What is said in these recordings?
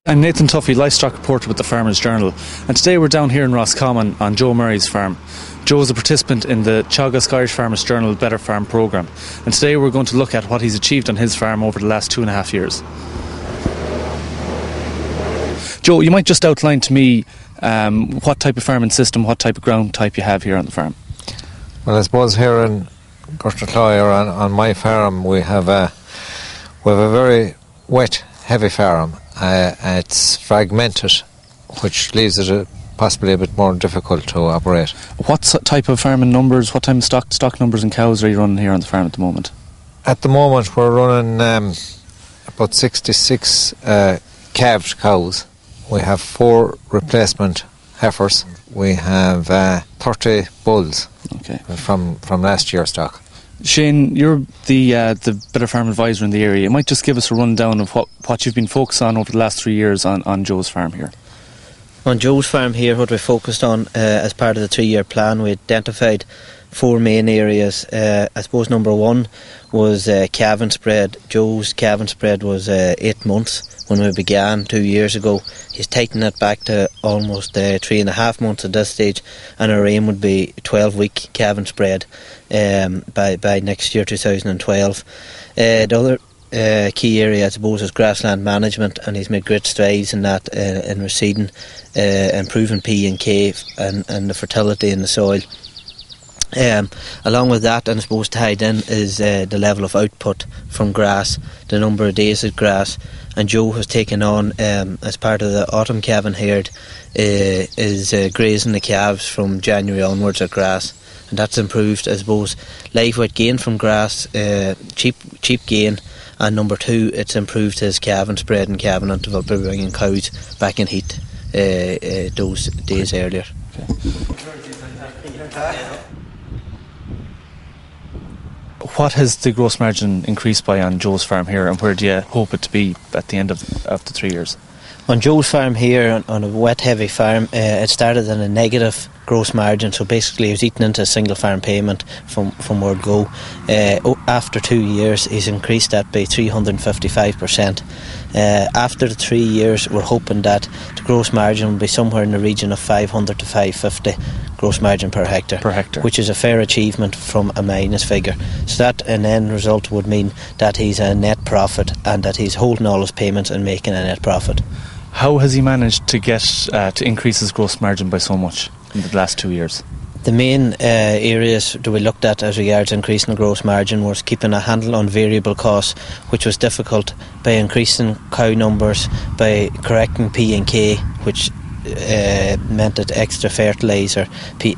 I'm Nathan Tuffy, livestock reporter with the Farmers Journal, and today we're down here in Roscommon on Joe Murray's farm. Joe is a participant in the Teagasc Irish Farmers Journal Better Farm programme, and today we're going to look at what he's achieved on his farm over the last 2.5 years. Joe, you might just outline to me what type of farming system, what type of ground type you have here on the farm. Well, I suppose here in Gurtnacloy, or on my farm, we have a very wet, heavy farm. It's fragmented, which leaves it possibly a bit more difficult to operate. What type of farming numbers, what type of stock numbers and cows are you running here on the farm at the moment? At the moment we're running about 66 calved cows. We have 4 replacement heifers. We have 30 bulls from last year's stock. Shane, you're the Better Farm advisor in the area. You might just give us a rundown of what you've been focused on over the last 3 years on Joe's farm here. On Joe's farm here, what we focused on as part of the 3-year plan, we identified 4 main areas. I suppose number 1 was calving spread. Joe's calving spread was 8 months when we began 2 years ago. He's tightened it back to almost 3.5 months at this stage, and our aim would be 12-week calving spread by next year, 2012. The other key area, I suppose, is grassland management, and he's made great strides in that, in reseeding, improving P and K and the fertility in the soil. Along with that, and I suppose tied in, is the level of output from grass, the number of days of grass. And Joe has taken on, as part of the autumn calving herd, is grazing the calves from January onwards at grass, and that's improved, I suppose, live weight gain from grass, cheap gain, and number 2, it's improved his calving spread and calving interval by bringing cows back in heat those days earlier. What has the gross margin increased by on Joe's farm here, and where do you hope it to be at the end of the 3 years? On Joe's farm here, on a wet heavy farm, it started in a negative gross margin, so basically he was eating into a single farm payment from word go. After 2 years he's increased that by 355%. After the 3 years we're hoping that the gross margin will be somewhere in the region of 500 to 550 gross margin per hectare, which is a fair achievement from a minus figure. So that an end result would mean that he's a net profit and that he's holding all his payments and making a net profit. How has he managed to get to increase his gross margin by so much in the last 2 years? The main areas that we looked at as regards increasing the gross margin was keeping a handle on variable costs, which was difficult, by increasing cow numbers, by correcting P and K, which meant that extra fertiliser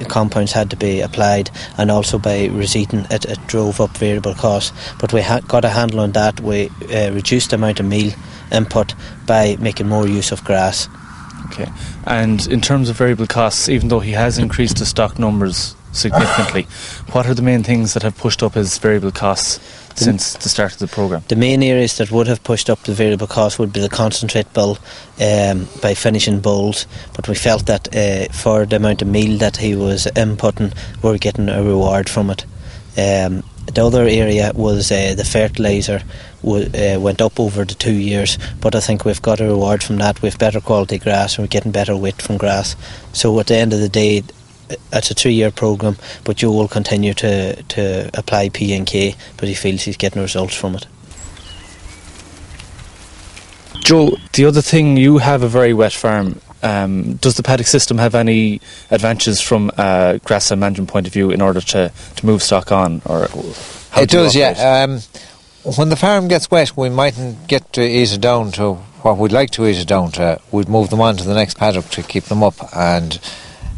compounds had to be applied, and also by reseeding it drove up variable costs. But we got a handle on that. We reduced the amount of meal input by making more use of grass. Okay. And in terms of variable costs, even though he has increased the stock numbers significantly, what are the main things that have pushed up his variable costs since the start of the programme? The main areas that would have pushed up the variable cost would be the concentrate bill by finishing bulls, but we felt that for the amount of meal that he was inputting, we were getting a reward from it. The other area was the fertiliser went up over the 2 years, but I think we've got a reward from that. We've better quality grass and we're getting better weight from grass. So at the end of the day, it's a 3-year programme, but Joe will continue to apply P and K, but he feels he's getting results from it. Joe, the other thing, you have a very wet farm. Does the paddock system have any advantages from a grassland management point of view in order to move stock on? Or it does, yeah. When the farm gets wet, we mightn't get to ease it down to what we'd like to ease it down to. We'd move them on to the next paddock to keep them up. And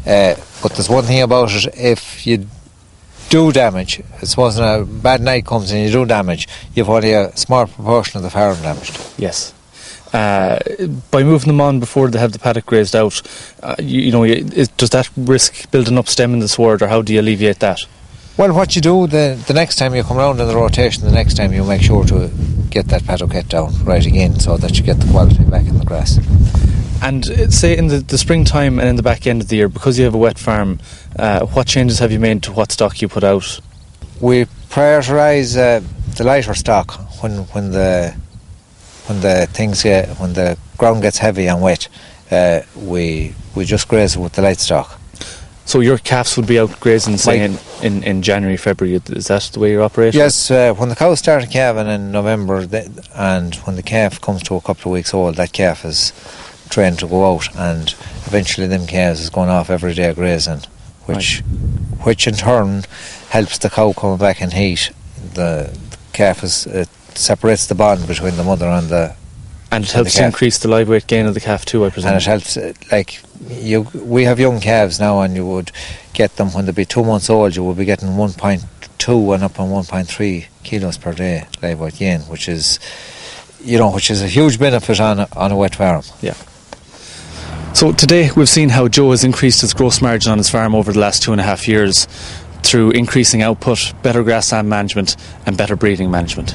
but there's one thing about it: if you do damage, I suppose when a bad night comes and you do damage, you've only a small proportion of the farm damaged. Yes. By moving them on before they have the paddock grazed out, does that risk building up stem in the sward, or how do you alleviate that? Well, what you do the next time you come round in the rotation, the next time you make sure to get that paddock get down right again, so that you get the quality back in the grass. And say in the springtime and in the back end of the year, because you have a wet farm, what changes have you made to what stock you put out? We prioritise the lighter stock when the when the ground gets heavy and wet, we just graze it with the light stock. So your calves would be out grazing, say, in January, February. Is that the way you're operating? Yes, when the cows start calving in November, and when the calf comes to a couple of weeks old, that calf is trained to go out, and eventually them calves is going off every day grazing, which in turn helps the cow coming back in heat. The calf separates the bond between the mother and the. And it helps to increase the live weight gain of the calf too, I presume. And it helps, we have young calves now, and you would get them when they be 2 months old. You would be getting 1.2 and up on 1.3 kilos per day live weight gain, which is a huge benefit on a wet farm. Yeah. So today we've seen how Joe has increased his gross margin on his farm over the last 2.5 years through increasing output, better grassland management and better breeding management.